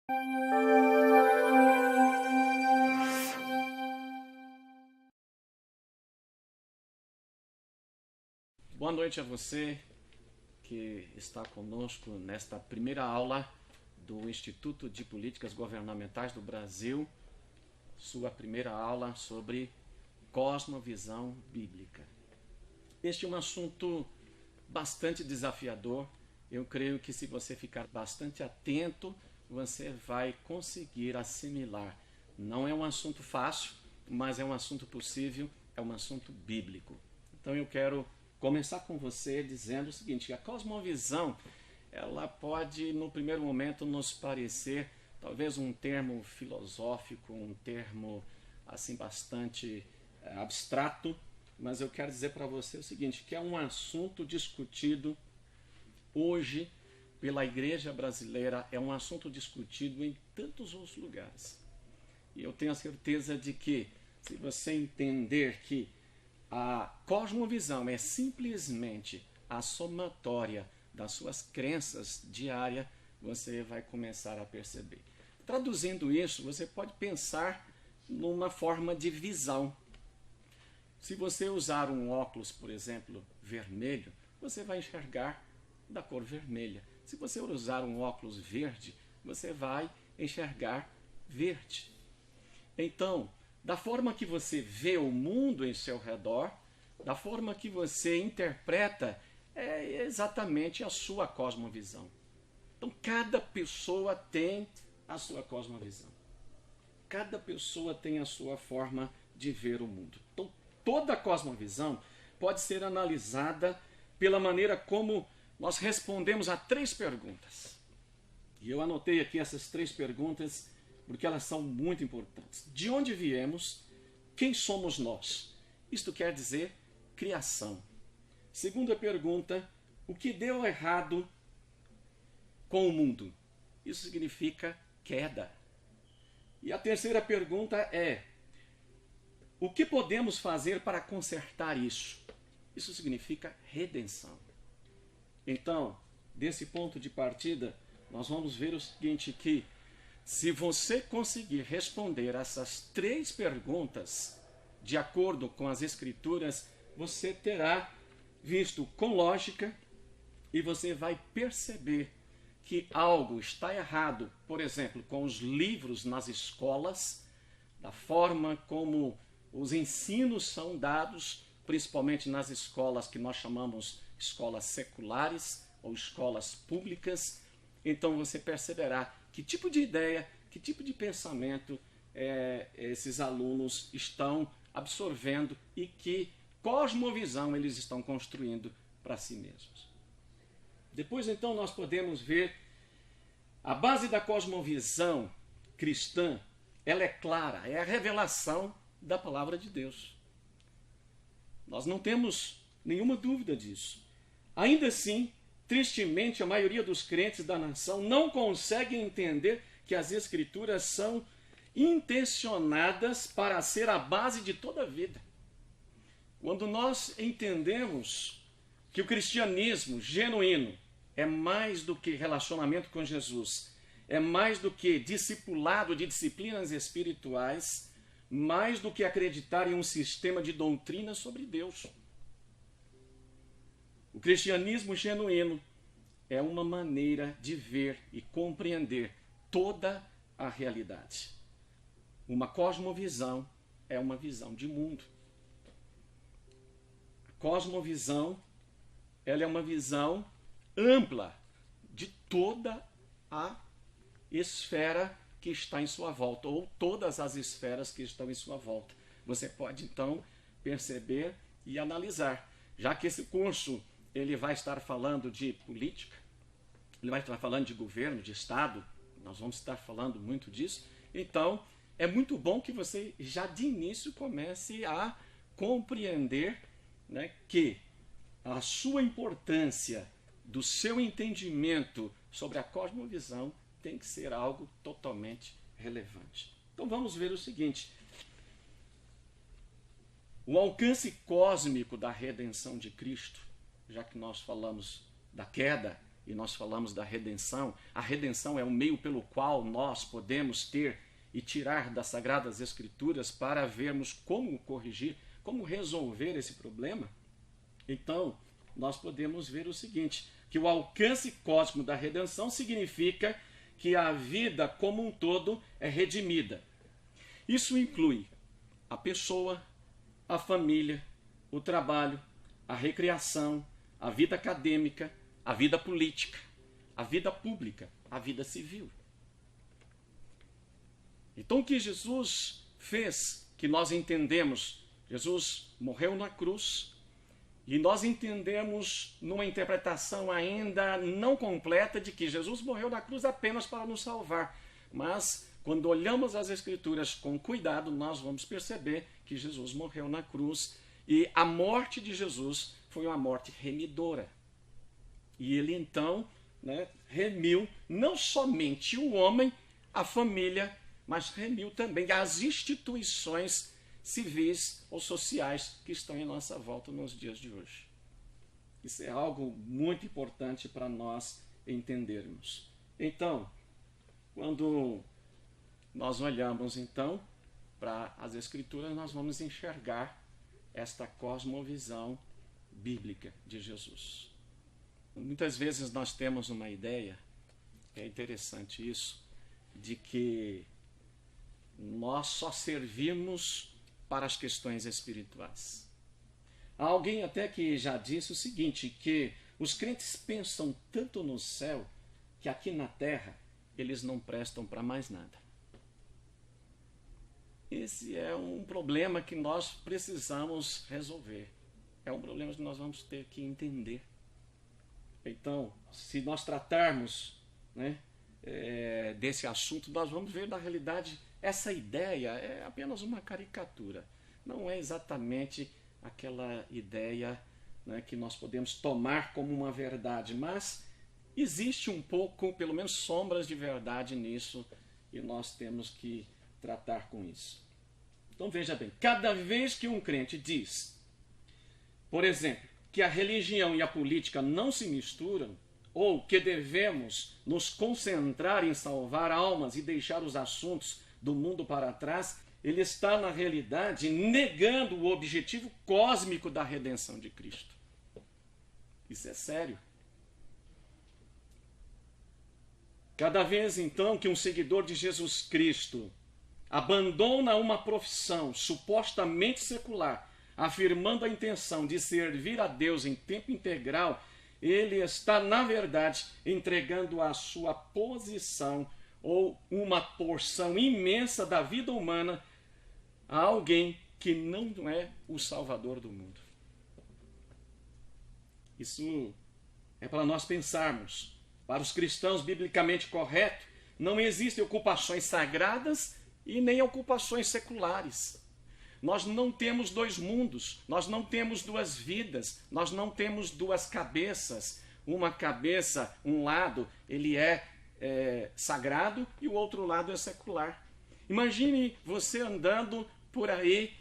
Boa noite a você que está conosco nesta primeira aula do Instituto de Políticas Governamentais do Brasil, sua primeira aula sobre cosmovisão bíblica. Este é um assunto bastante desafiador. Eu creio que se você ficar bastante atento, você vai conseguir assimilar. Não é um assunto fácil, mas é um assunto possível, é um assunto bíblico. Então eu quero começar com você dizendo o seguinte: a cosmovisão, ela pode no primeiro momento nos parecer talvez um termo filosófico, um termo assim bastante abstrato, mas eu quero dizer para você o seguinte, que é um assunto discutido hoje pela igreja brasileira, é um assunto discutido em tantos outros lugares. E eu tenho a certeza de que se você entender que a cosmovisão é simplesmente a somatória das suas crenças diárias, você vai começar a perceber. Traduzindo isso, você pode pensar numa forma de visão. Se você usar um óculos, por exemplo, vermelho, você vai enxergar da cor vermelha. Se você usar um óculos verde, você vai enxergar verde. Então, da forma que você vê o mundo em seu redor, da forma que você interpreta, é exatamente a sua cosmovisão. Então, cada pessoa tem a sua cosmovisão. Cada pessoa tem a sua forma de ver o mundo. Então, toda a cosmovisão pode ser analisada pela maneira como nós respondemos a 3 perguntas. E eu anotei aqui essas 3 perguntas porque elas são muito importantes. De onde viemos? Quem somos nós? Isto quer dizer criação. Segunda pergunta: o que deu errado com o mundo? Isso significa queda. E a terceira pergunta é: o que podemos fazer para consertar isso? Isso significa redenção. Então, desse ponto de partida, nós vamos ver o seguinte, que se você conseguir responder essas 3 perguntas de acordo com as Escrituras, você terá visto com lógica e você vai perceber que algo está errado, por exemplo, com os livros nas escolas, da forma como os ensinos são dados, principalmente nas escolas que nós chamamos escolas seculares ou escolas públicas. Então você perceberá que tipo de ideia, que tipo de pensamento esses alunos estão absorvendo e que cosmovisão eles estão construindo para si mesmos. Depois, então, nós podemos ver a base da cosmovisão cristã. Ela é clara, é a revelação da palavra de Deus. Nós não temos nenhuma dúvida disso. Ainda assim, tristemente, a maioria dos crentes da nação não consegue entender que as Escrituras são intencionadas para ser a base de toda a vida. Quando nós entendemos que o cristianismo genuíno é mais do que relacionamento com Jesus, é mais do que discipulado de disciplinas espirituais, mais do que acreditar em um sistema de doutrina sobre Deus. O cristianismo genuíno é uma maneira de ver e compreender toda a realidade. Uma cosmovisão é uma visão de mundo. A cosmovisão, ela é uma visão ampla de toda a esfera que está em sua volta, ou todas as esferas que estão em sua volta. Você pode, então, perceber e analisar. Já que esse curso ele vai estar falando de política, ele vai estar falando de governo, de Estado, nós vamos estar falando muito disso, então é muito bom que você já de início comece a compreender, né, que a sua importância do seu entendimento sobre a cosmovisão tem que ser algo totalmente relevante. Então vamos ver o seguinte: o alcance cósmico da redenção de Cristo, já que nós falamos da queda, e nós falamos da redenção, a redenção é o meio pelo qual nós podemos ter e tirar das Sagradas Escrituras para vermos como corrigir, como resolver esse problema. Então, nós podemos ver o seguinte, que o alcance cósmico da redenção significa que a vida como um todo é redimida. Isso inclui a pessoa, a família, o trabalho, a recreação, a vida acadêmica, a vida política, a vida pública, a vida civil. Então o que Jesus fez, que nós entendemos, Jesus morreu na cruz, e nós entendemos numa interpretação ainda não completa de que Jesus morreu na cruz apenas para nos salvar. Mas quando olhamos as Escrituras com cuidado, nós vamos perceber que Jesus morreu na cruz e a morte de Jesus foi uma morte remidora. E ele então, remiu não somente o homem, a família, mas remiu também as instituições civis ou sociais que estão em nossa volta nos dias de hoje. Isso é algo muito importante para nós entendermos. Então, quando nós olhamos então para as Escrituras, nós vamos enxergar esta cosmovisão bíblica de Jesus. Muitas vezes nós temos uma ideia, é interessante isso, de que nós só servimos para as questões espirituais. Há alguém até que já disse o seguinte, que os crentes pensam tanto no céu que aqui na terra eles não prestam para mais nada. Esse é um problema que nós precisamos resolver. É um problema que nós vamos ter que entender. Então, se nós tratarmos desse assunto, nós vamos ver, na realidade, essa ideia é apenas uma caricatura. Não é exatamente aquela ideia que nós podemos tomar como uma verdade, mas existe um pouco, pelo menos sombras de verdade nisso, e nós temos que tratar com isso. Então veja bem, cada vez que um crente diz, por exemplo, que a religião e a política não se misturam, ou que devemos nos concentrar em salvar almas e deixar os assuntos do mundo para trás, ele está, na realidade, negando o objetivo cósmico da redenção de Cristo. Isso é sério. Cada vez, então, que um seguidor de Jesus Cristo abandona uma profissão supostamente secular, afirmando a intenção de servir a Deus em tempo integral, ele está, na verdade, entregando a sua posição ou uma porção imensa da vida humana a alguém que não é o Salvador do mundo. Isso é para nós pensarmos. Para os cristãos biblicamente corretos, não existem ocupações sagradas e nem ocupações seculares. Nós não temos dois mundos, nós não temos duas vidas, nós não temos duas cabeças. Uma cabeça, um lado, ele é sagrado e o outro lado é secular. Imagine você andando por aí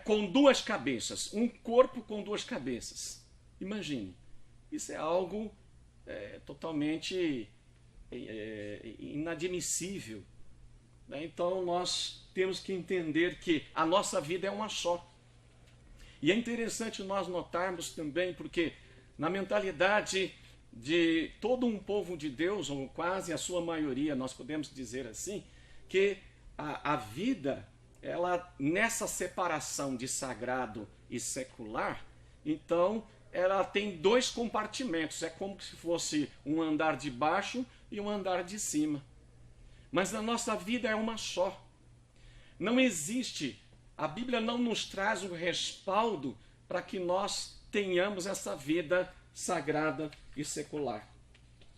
com duas cabeças, um corpo com duas cabeças. Imagine, isso é algo totalmente inadmissível. Então nós temos que entender que a nossa vida é uma só. E é interessante nós notarmos também, porque na mentalidade de todo um povo de Deus, ou quase a sua maioria, nós podemos dizer assim, que a vida, ela nessa separação de sagrado e secular, então ela tem dois compartimentos, é como se fosse um andar de baixo e um andar de cima. Mas a nossa vida é uma só. Não existe, a Bíblia não nos traz um respaldo para que nós tenhamos essa vida sagrada e secular.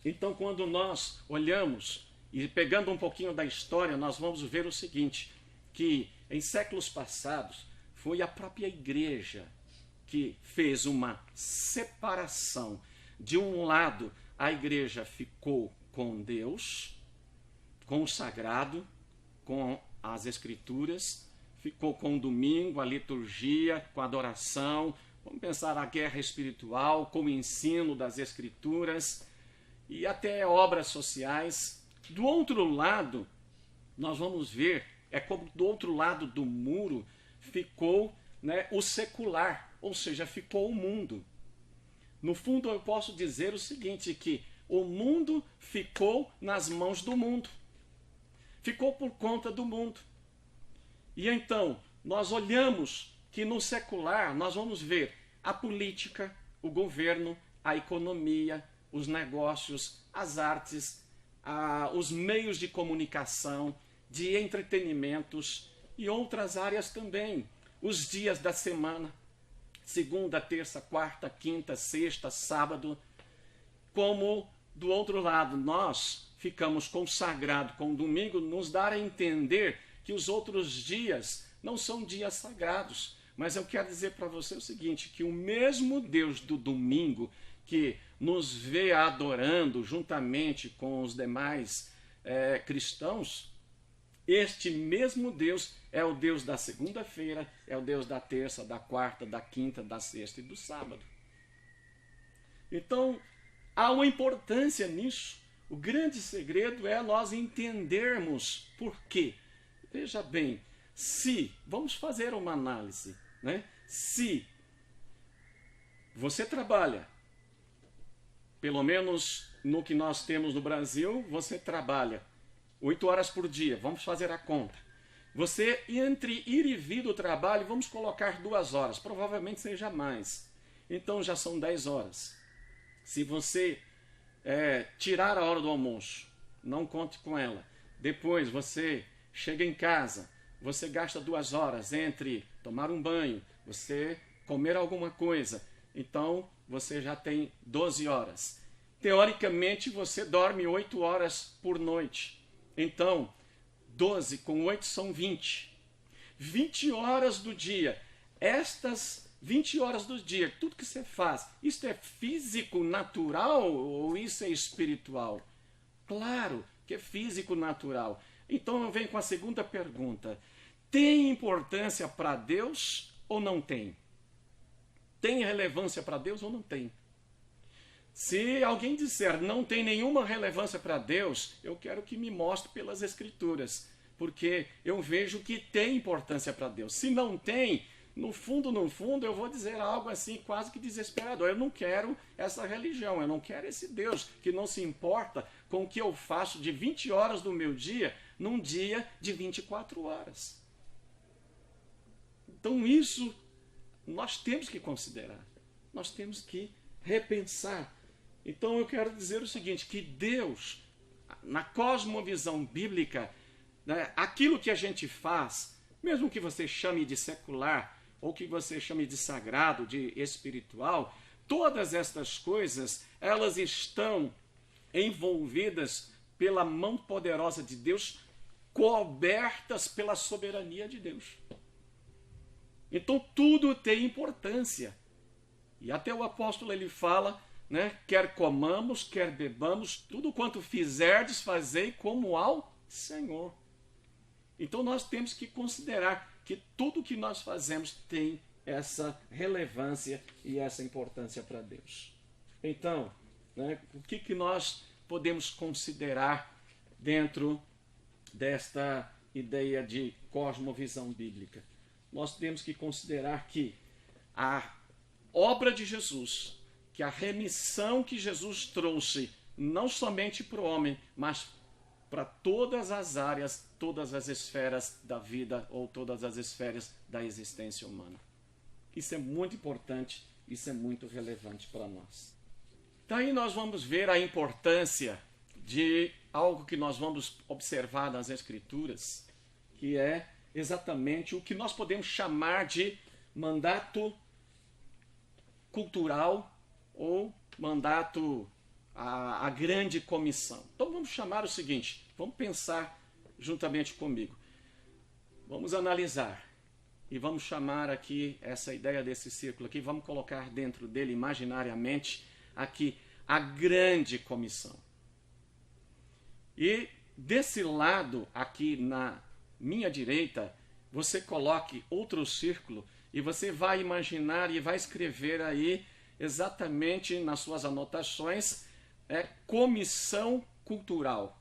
Então, quando nós olhamos e pegando um pouquinho da história, nós vamos ver o seguinte, que em séculos passados foi a própria igreja que fez uma separação. De um lado, a igreja ficou com Deus, com o sagrado, com as escrituras, ficou com o domingo, a liturgia, com a adoração, vamos pensar a guerra espiritual, com o ensino das escrituras. e até obras sociais. Do outro lado, nós vamos ver, é como do outro lado do muro ficou, né, o secular, ou seja, ficou o mundo. No fundo, eu posso dizer o seguinte, que o mundo ficou nas mãos do mundo. Ficou por conta do mundo. E então, nós olhamos que no secular nós vamos ver a política, o governo, a economia, os negócios, as artes, os meios de comunicação, de entretenimentos e outras áreas também. Os dias da semana, segunda, terça, quarta, quinta, sexta, sábado. Como do outro lado nós ficamos com o sagrado, com o domingo, nos dar a entender que os outros dias não são dias sagrados. Mas eu quero dizer para você o seguinte, que o mesmo Deus do domingo, que nos vê adorando juntamente com os demais cristãos, este mesmo Deus é o Deus da segunda-feira, é o Deus da terça, da quarta, da quinta, da sexta e do sábado. Então, há uma importância nisso. O grande segredo é nós entendermos por quê. Veja bem, vamos fazer uma análise, né? Se você trabalha, pelo menos no que nós temos no Brasil, você trabalha 8 horas por dia, vamos fazer a conta. Você, entre ir e vir do trabalho, vamos colocar 2 horas, provavelmente seja mais. Então já são 10 horas. Se você tirar a hora do almoço, não conte com ela. Depois você chega em casa, você gasta 2 horas entre tomar um banho, você comer alguma coisa. Então você já tem 12 horas. Teoricamente você dorme 8 horas por noite. Então 12 com 8 são 20. 20 horas do dia. Estas 20 horas do dia, tudo que você faz, isso é físico, natural ou isso é espiritual? Claro que é físico, natural. Então eu venho com a segunda pergunta. Tem importância para Deus ou não tem? Tem relevância para Deus ou não tem? Se alguém disser não tem nenhuma relevância para Deus, eu quero que me mostre pelas Escrituras, porque eu vejo que tem importância para Deus. Se não tem, no fundo, eu vou dizer algo assim quase que desesperador. Eu não quero essa religião, eu não quero esse Deus que não se importa com o que eu faço de 20 horas do meu dia num dia de 24 horas. Então isso nós temos que considerar, nós temos que repensar. Então eu quero dizer o seguinte, que Deus, na cosmovisão bíblica, né, aquilo que a gente faz, mesmo que você chame de secular, ou que você chame de sagrado, de espiritual, todas estas coisas, elas estão envolvidas pela mão poderosa de Deus, cobertas pela soberania de Deus. Então tudo tem importância. E até o apóstolo ele fala, né, quer comamos, quer bebamos, tudo quanto fizerdes, fazei como ao Senhor. Então nós temos que considerar que tudo que nós fazemos tem essa relevância e essa importância para Deus. Então, né, o que nós podemos considerar dentro desta ideia de cosmovisão bíblica? Nós temos que considerar que a obra de Jesus, que a remissão que Jesus trouxe, não somente para o homem, mas para todas as áreas, todas as esferas da vida ou todas as esferas da existência humana. Isso é muito importante, isso é muito relevante para nós. Daí nós vamos ver a importância de algo que nós vamos observar nas Escrituras, que é exatamente o que nós podemos chamar de mandato cultural ou mandato a grande comissão. Então vamos chamar o seguinte, vamos pensar juntamente comigo. Vamos analisar e vamos chamar aqui essa ideia desse círculo aqui, vamos colocar dentro dele imaginariamente aqui a grande comissão. E desse lado aqui na minha direita, você coloque outro círculo e você vai imaginar e vai escrever aí exatamente nas suas anotações é comissão cultural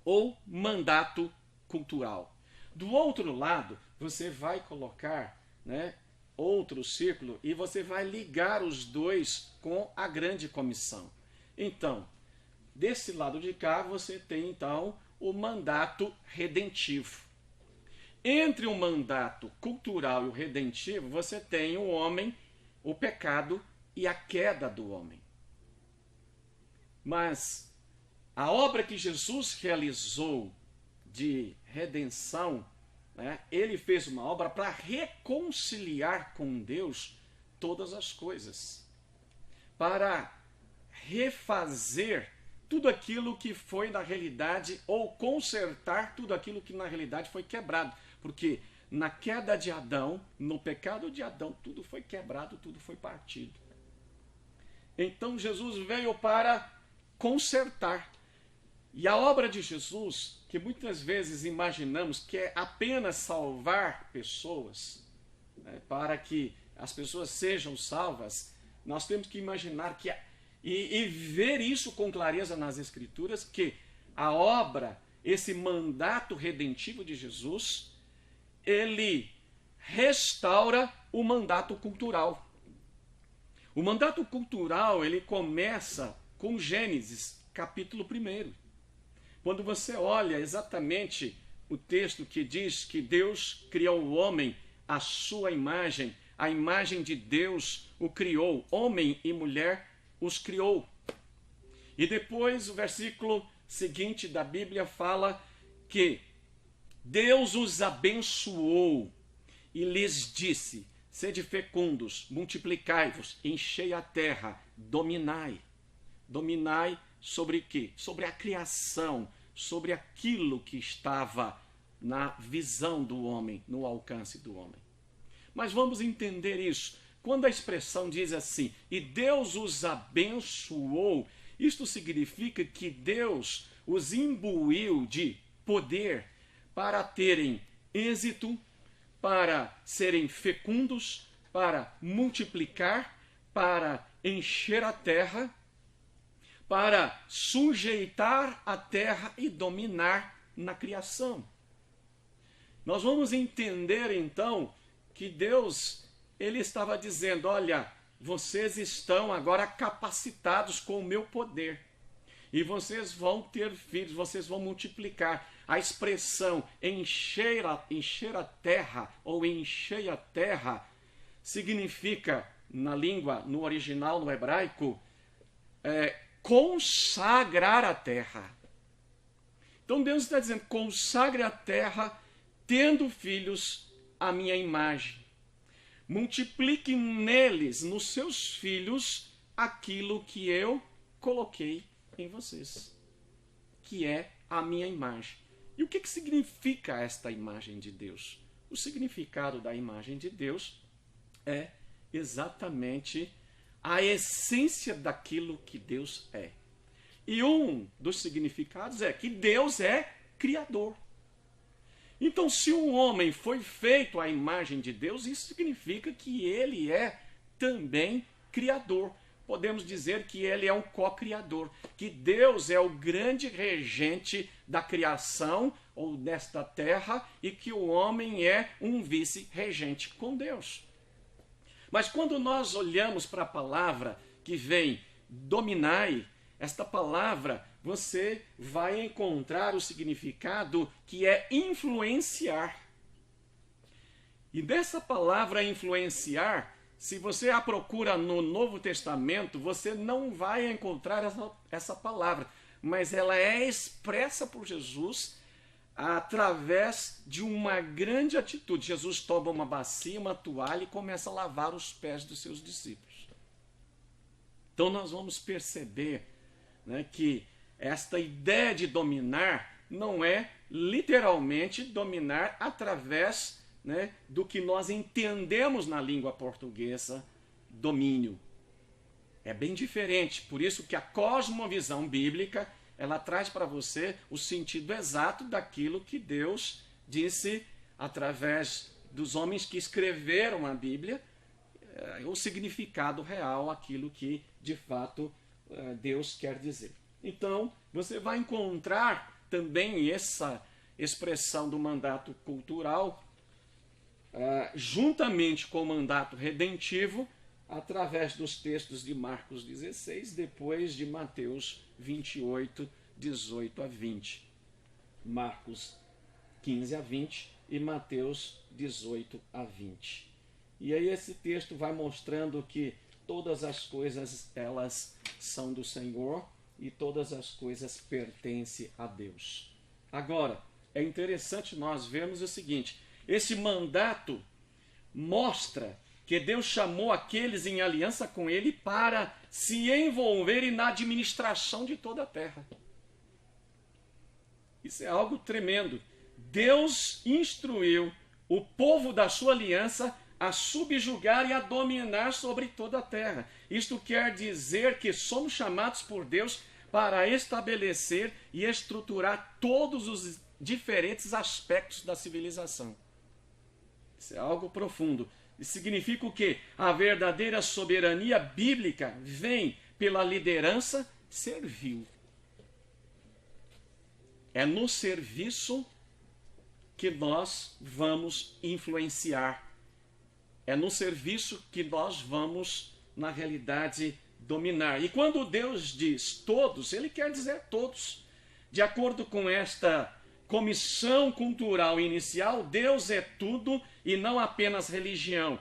ou mandato cultural. Do outro lado, você vai colocar, né, outro círculo e você vai ligar os dois com a grande comissão. Então, desse lado de cá, você tem então o mandato redentivo. Entre o mandato cultural e o redentivo, você tem o homem, o pecado e a queda do homem. Mas a obra que Jesus realizou de redenção, né, ele fez uma obra para reconciliar com Deus todas as coisas, para refazer tudo aquilo que foi na realidade, ou consertar tudo aquilo que na realidade foi quebrado. Porque na queda de Adão, no pecado de Adão, tudo foi quebrado, tudo foi partido. Então Jesus veio para consertar. E a obra de Jesus, que muitas vezes imaginamos que é apenas salvar pessoas, né, para que as pessoas sejam salvas, nós temos que imaginar que e ver isso com clareza nas Escrituras, que a obra, esse mandato redentivo de Jesus, ele restaura o mandato cultural. O mandato cultural, ele começa com Gênesis, capítulo 1. Quando você olha exatamente o texto que diz que Deus criou o homem à sua imagem, a imagem de Deus o criou, homem e mulher os criou. E depois o versículo seguinte da Bíblia fala que Deus os abençoou e lhes disse: sede fecundos, multiplicai-vos, enchei a terra, dominai. Dominai sobre quê? Sobre a criação, sobre aquilo que estava na visão do homem, no alcance do homem. Mas vamos entender isso. Quando a expressão diz assim, e Deus os abençoou, isto significa que Deus os imbuiu de poder para terem êxito, para serem fecundos, para multiplicar, para encher a terra, para sujeitar a terra e dominar na criação. Nós vamos entender então que Deus, ele estava dizendo, olha, vocês estão agora capacitados com o meu poder. E vocês vão ter filhos, vocês vão multiplicar. A expressão encher a terra ou encher a terra significa, na língua, no original, no hebraico, consagrar a terra. Então Deus está dizendo, consagre a terra, tendo filhos à minha imagem. Multiplique neles, nos seus filhos, aquilo que eu coloquei em vocês, que é a minha imagem. E o que significa esta imagem de Deus? O significado da imagem de Deus é exatamente a essência daquilo que Deus é. E um dos significados é que Deus é criador. Então, se um homem foi feito à imagem de Deus, isso significa que ele é também criador. Podemos dizer que ele é um co-criador, que Deus é o grande regente da criação ou desta terra e que o homem é um vice-regente com Deus. Mas quando nós olhamos para a palavra que vem dominai, esta palavra você vai encontrar o significado que é influenciar. E dessa palavra influenciar, se você a procura no Novo Testamento, você não vai encontrar essa palavra, mas ela é expressa por Jesus através de uma grande atitude. Jesus toma uma bacia, uma toalha e começa a lavar os pés dos seus discípulos. Então nós vamos perceber, né, que esta ideia de dominar não é literalmente dominar através, né, do que nós entendemos na língua portuguesa, domínio. É bem diferente, por isso que a cosmovisão bíblica, ela traz para você o sentido exato daquilo que Deus disse através dos homens que escreveram a Bíblia, o significado real, aquilo que de fato Deus quer dizer. Então, você vai encontrar também essa expressão do mandato cultural juntamente com o mandato redentivo através dos textos de Marcos 16, depois de Mateus 28, 18 a 20. Marcos 15 a 20 e Mateus 18 a 20. E aí esse texto vai mostrando que todas as coisas, elas são do Senhor e todas as coisas pertencem a Deus. Agora, é interessante nós vermos o seguinte: esse mandato mostra que Deus chamou aqueles em aliança com Ele para se envolverem na administração de toda a terra. Isso é algo tremendo. Deus instruiu o povo da sua aliança a subjugar e a dominar sobre toda a terra. Isto quer dizer que somos chamados por Deus para estabelecer e estruturar todos os diferentes aspectos da civilização. Isso é algo profundo. Isso significa o quê? A verdadeira soberania bíblica vem pela liderança servil. É no serviço que nós vamos influenciar. É no serviço que nós vamos, na realidade, dominar. E quando Deus diz todos, Ele quer dizer todos. De acordo com esta comissão cultural inicial, Deus é tudo e não apenas religião,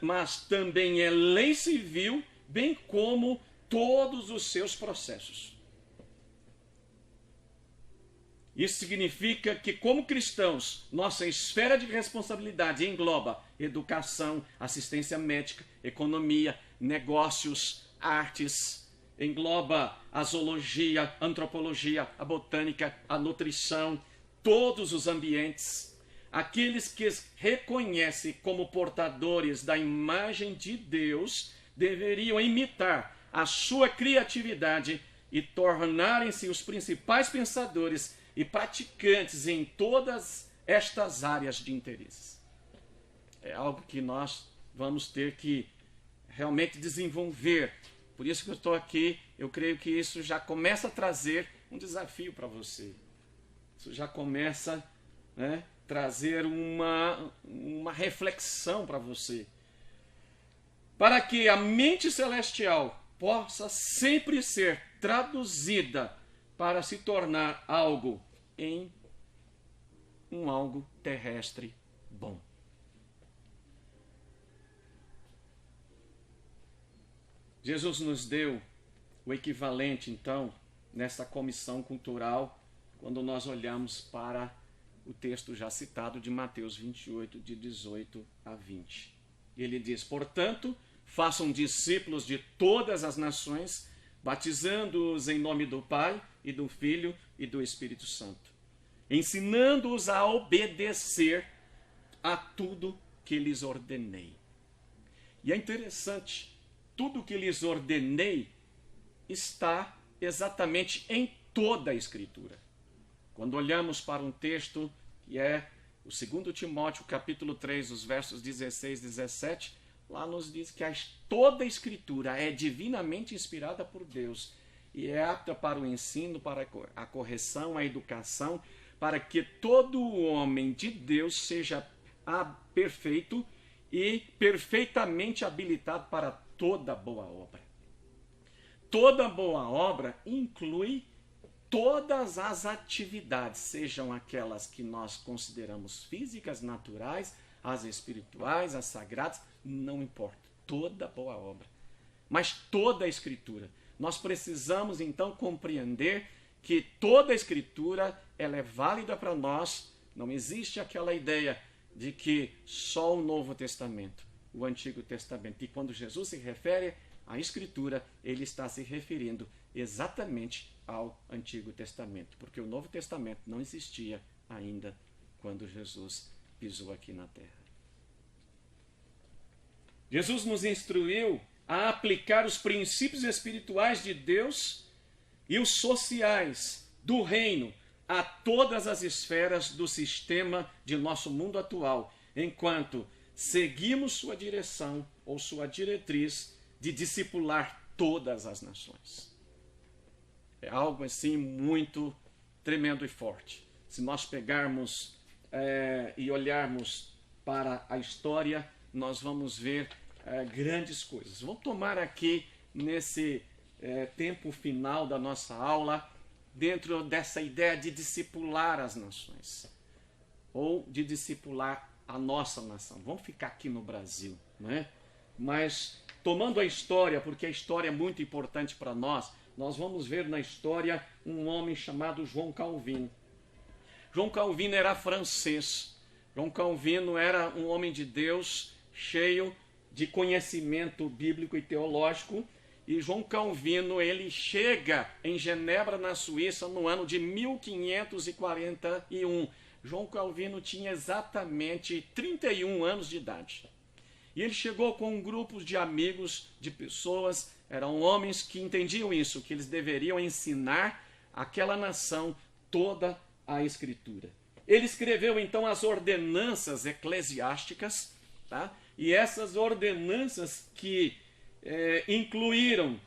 mas também é lei civil, bem como todos os seus processos. Isso significa que, como cristãos, nossa esfera de responsabilidade engloba educação, assistência médica, economia, negócios, artes, engloba a zoologia, a antropologia, a botânica, a nutrição, todos os ambientes. Aqueles que reconhecem como portadores da imagem de Deus deveriam imitar a sua criatividade e tornarem-se os principais pensadores e praticantes em todas estas áreas de interesse. É algo que nós vamos ter que realmente desenvolver. Por isso que eu estou aqui, eu creio que isso já começa a trazer um desafio para você. Isso já começa a trazer uma reflexão para você. Para que a mente celestial possa sempre ser traduzida para se tornar algo em algo terrestre bom. Jesus nos deu o equivalente, então, nessa comissão cultural, quando nós olhamos para o texto já citado de Mateus 28, de 18 a 20. Ele diz: portanto, façam discípulos de todas as nações, batizando-os em nome do Pai e do Filho e do Espírito Santo, ensinando-os a obedecer a tudo que lhes ordenei. E é interessante, tudo que lhes ordenei está exatamente em toda a Escritura. Quando olhamos para um texto que é o 2 Timóteo, capítulo 3, os versos 16 e 17, lá nos diz que toda a Escritura é divinamente inspirada por Deus e é apta para o ensino, para a correção, a educação, para que todo homem de Deus seja perfeito e perfeitamente habilitado para toda boa obra. Toda boa obra inclui todas as atividades, sejam aquelas que nós consideramos físicas, naturais, as espirituais, as sagradas, não importa. Toda boa obra. Mas toda a Escritura. Nós precisamos então compreender que toda a Escritura ela é válida para nós. Não existe aquela ideia de que só o Novo Testamento, o Antigo Testamento. E quando Jesus se refere à Escritura, ele está se referindo exatamente ao Antigo Testamento, porque o Novo Testamento não existia ainda quando Jesus pisou aqui na terra. Jesus nos instruiu a aplicar os princípios espirituais de Deus e os sociais do reino a todas as esferas do sistema de nosso mundo atual, enquanto seguimos sua direção ou sua diretriz de discipular todas as nações. É algo assim muito tremendo e forte. Se nós pegarmos e olharmos para a história, nós vamos ver grandes coisas. Vou tomar aqui, nesse tempo final da nossa aula, dentro dessa ideia de discipular as nações, ou de discipular a nossa nação. Vamos ficar aqui no Brasil, não é? Mas, tomando a história, porque a história é muito importante para nós, nós vamos ver na história um homem chamado João Calvino. João Calvino era francês. João Calvino era um homem de Deus, cheio de conhecimento bíblico e teológico. E João Calvino, ele chega em Genebra, na Suíça, no ano de 1541. João Calvino tinha exatamente 31 anos de idade. E ele chegou com um grupo de amigos, de pessoas, eram homens que entendiam isso, que eles deveriam ensinar àquela nação toda a Escritura. Ele escreveu então as ordenanças eclesiásticas, tá? E essas ordenanças que incluíram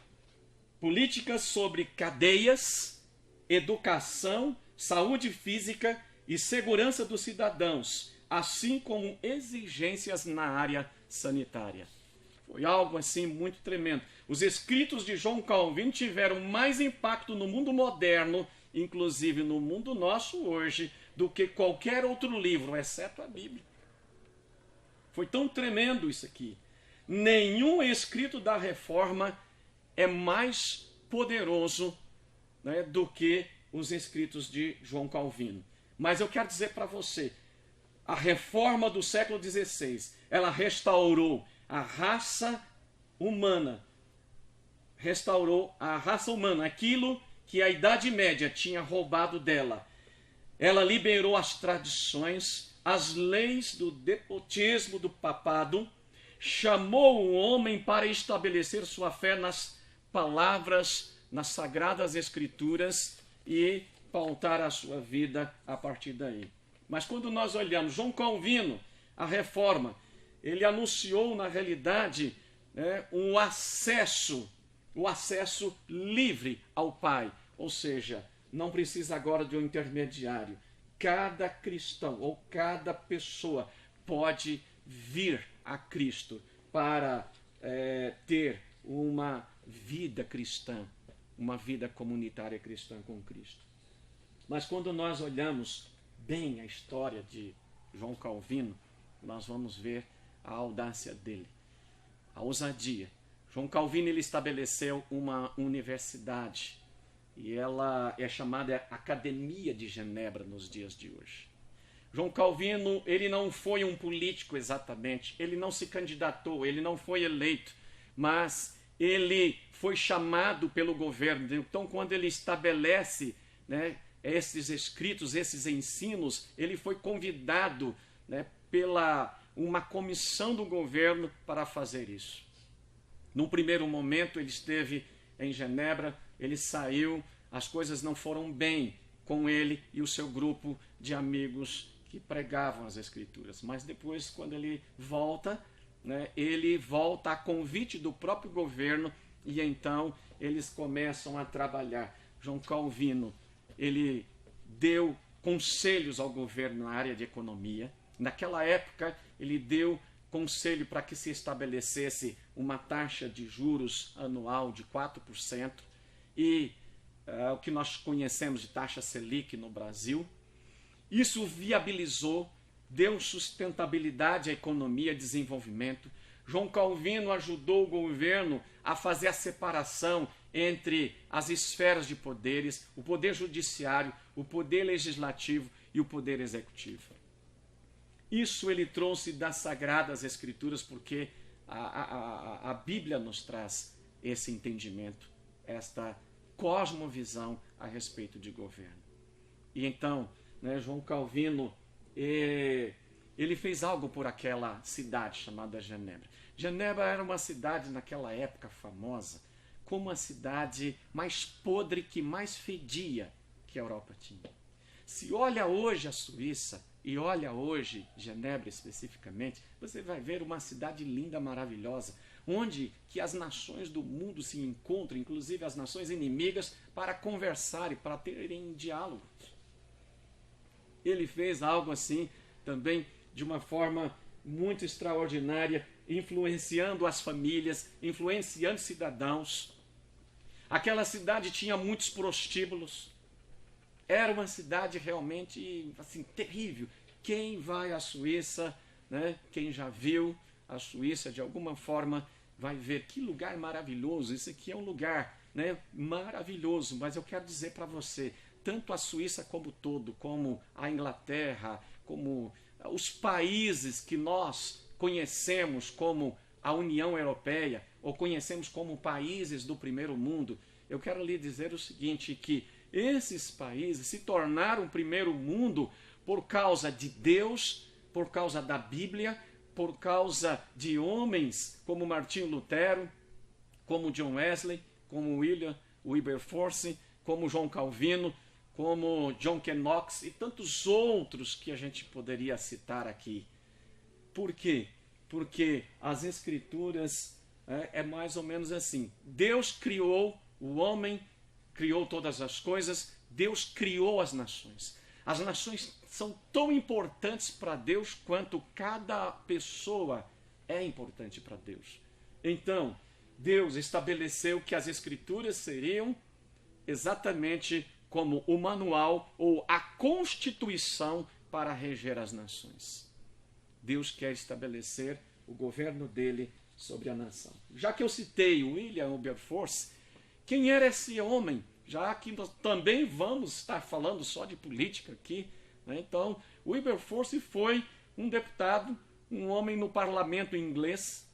políticas sobre cadeias, educação, saúde física e segurança dos cidadãos, assim como exigências na área sanitária. Foi algo assim muito tremendo. Os escritos de João Calvino tiveram mais impacto no mundo moderno, inclusive no mundo nosso hoje, do que qualquer outro livro, exceto a Bíblia. Foi tão tremendo isso aqui. Nenhum escrito da Reforma é mais poderoso, né, do que os escritos de João Calvino. Mas eu quero dizer para você, a Reforma do século XVI, ela restaurou a raça humana. Restaurou a raça humana, aquilo que a Idade Média tinha roubado dela. Ela liberou as tradições, as leis do despotismo do papado, chamou o homem para estabelecer sua fé nas palavras, nas sagradas escrituras e pautar a sua vida a partir daí. Mas quando nós olhamos João Calvino, a Reforma, ele anunciou na realidade o acesso livre ao Pai, ou seja, não precisa agora de um intermediário. Cada cristão ou cada pessoa pode vir a Cristo para ter uma vida cristã, uma vida comunitária cristã com Cristo. Mas quando nós olhamos bem a história de João Calvino, nós vamos ver a audácia dele, a ousadia. João Calvino ele estabeleceu uma universidade e ela é chamada Academia de Genebra nos dias de hoje. João Calvino ele não foi um político exatamente, ele não se candidatou, ele não foi eleito, mas ele foi chamado pelo governo. Então, quando ele estabelece, esses escritos, esses ensinos, ele foi convidado, pela uma comissão do governo para fazer isso. Num primeiro momento, ele esteve em Genebra, ele saiu, as coisas não foram bem com ele e o seu grupo de amigos que pregavam as Escrituras. Mas depois, quando ele volta a convite do próprio governo e então eles começam a trabalhar. João Calvino, ele deu conselhos ao governo na área de economia. Naquela época, ele deu conselho para que se estabelecesse uma taxa de juros anual de 4% e o que nós conhecemos de taxa Selic no Brasil. Isso viabilizou, deu sustentabilidade à economia e desenvolvimento. João Calvino ajudou o governo a fazer a separação entre as esferas de poderes, o poder judiciário, o poder legislativo e o poder executivo. Isso ele trouxe das Sagradas Escrituras, porque a Bíblia nos traz esse entendimento, esta cosmovisão a respeito de governo. E então, João Calvino, ele fez algo por aquela cidade chamada Genebra. Genebra era uma cidade naquela época famosa como a cidade mais podre, que mais fedia que a Europa tinha. Se olha hoje a Suíça e olha hoje Genebra especificamente, você vai ver uma cidade linda, maravilhosa, onde que as nações do mundo se encontram, inclusive as nações inimigas, para conversarem, para terem diálogos. Ele fez algo assim também de uma forma muito extraordinária, influenciando as famílias, influenciando cidadãos. Aquela cidade tinha muitos prostíbulos. Era uma cidade realmente assim terrível. Quem vai à Suíça, né, quem já viu a Suíça de alguma forma, vai ver que lugar maravilhoso. Esse aqui é um lugar, né, maravilhoso, mas eu quero dizer para você, tanto a Suíça como todo, como a Inglaterra, como os países que nós conhecemos como a União Europeia, ou conhecemos como países do primeiro mundo, eu quero lhe dizer o seguinte, que esses países se tornaram primeiro mundo por causa de Deus, por causa da Bíblia, por causa de homens como Martinho Lutero, como John Wesley, como William Wilberforce, como João Calvino, como John Knox e tantos outros que a gente poderia citar aqui. Por quê? Porque as Escrituras é mais ou menos assim. Deus criou o homem, criou todas as coisas, Deus criou as nações. As nações são tão importantes para Deus quanto cada pessoa é importante para Deus. Então, Deus estabeleceu que as Escrituras seriam exatamente como o manual ou a constituição para reger as nações. Deus quer estabelecer o governo dele sobre a nação. Já que eu citei William Wilberforce, quem era esse homem? Já que nós também vamos estar falando só de política aqui, né? Então, Wilberforce foi um deputado, um homem no parlamento inglês.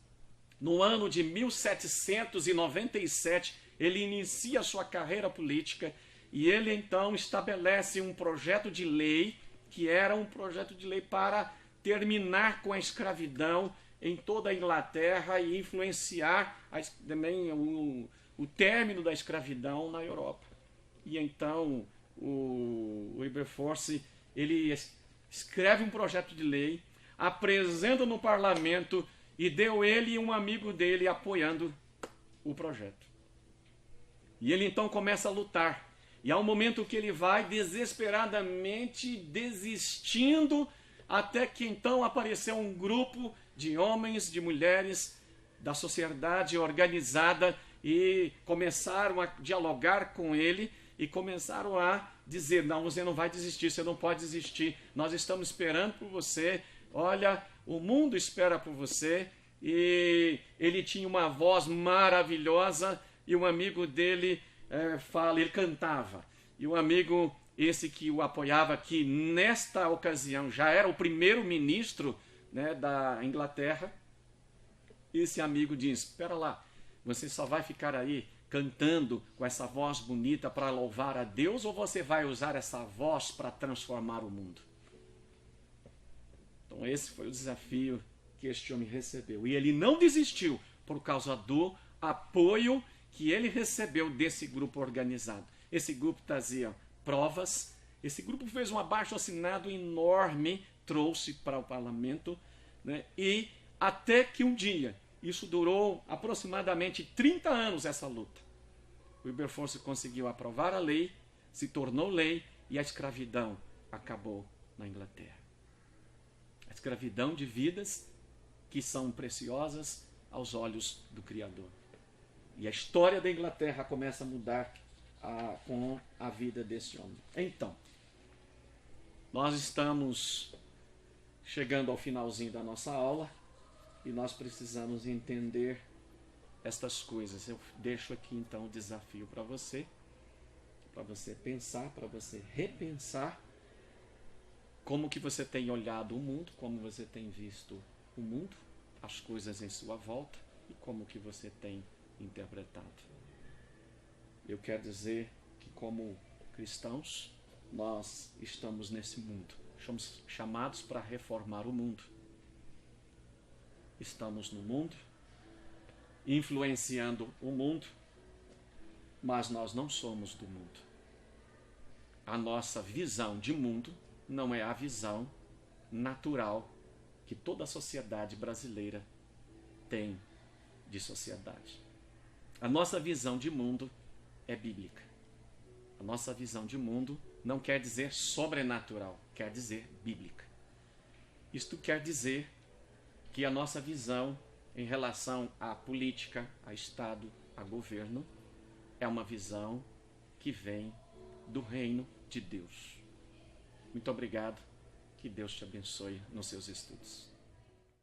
No ano de 1797, ele inicia a sua carreira política e ele então estabelece um projeto de lei, que era um projeto de lei para terminar com a escravidão em toda a Inglaterra e influenciar também o término da escravidão na Europa. E então o Wilberforce, ele escreve um projeto de lei, apresenta no parlamento e deu ele e um amigo dele apoiando o projeto. E ele então começa a lutar. E há um momento que ele vai desesperadamente desistindo, até que então apareceu um grupo de homens, de mulheres da sociedade organizada e começaram a dialogar com ele e começaram a dizer, não, você não vai desistir, você não pode desistir, nós estamos esperando por você, olha, o mundo espera por você. E ele tinha uma voz maravilhosa e um amigo dele ele cantava. E o amigo, esse que o apoiava, que nesta ocasião já era o primeiro-ministro, né, da Inglaterra, esse amigo diz, espera lá, você só vai ficar aí cantando com essa voz bonita para louvar a Deus ou você vai usar essa voz para transformar o mundo? Então esse foi o desafio que este homem recebeu. E ele não desistiu por causa do apoio que ele recebeu desse grupo organizado. Esse grupo trazia provas, esse grupo fez um abaixo-assinado enorme, trouxe para o parlamento, né? E até que um dia, isso durou aproximadamente 30 anos essa luta, Wilberforce conseguiu aprovar a lei, se tornou lei e a escravidão acabou na Inglaterra. A escravidão de vidas que são preciosas aos olhos do Criador. E a história da Inglaterra começa a mudar com a vida desse homem. Então, nós estamos chegando ao finalzinho da nossa aula e nós precisamos entender estas coisas. Eu deixo aqui então o desafio para você pensar, para você repensar como que você tem olhado o mundo, como você tem visto o mundo, as coisas em sua volta e como que você tem interpretado. Eu quero dizer que como cristãos, nós estamos nesse mundo. Somos chamados para reformar o mundo. Estamos no mundo, influenciando o mundo, mas nós não somos do mundo. A nossa visão de mundo não é a visão natural que toda a sociedade brasileira tem de sociedade. A nossa visão de mundo é bíblica. A nossa visão de mundo não quer dizer sobrenatural, quer dizer bíblica. Isto quer dizer que a nossa visão em relação à política, a Estado, a governo, é uma visão que vem do reino de Deus. Muito obrigado. Que Deus te abençoe nos seus estudos.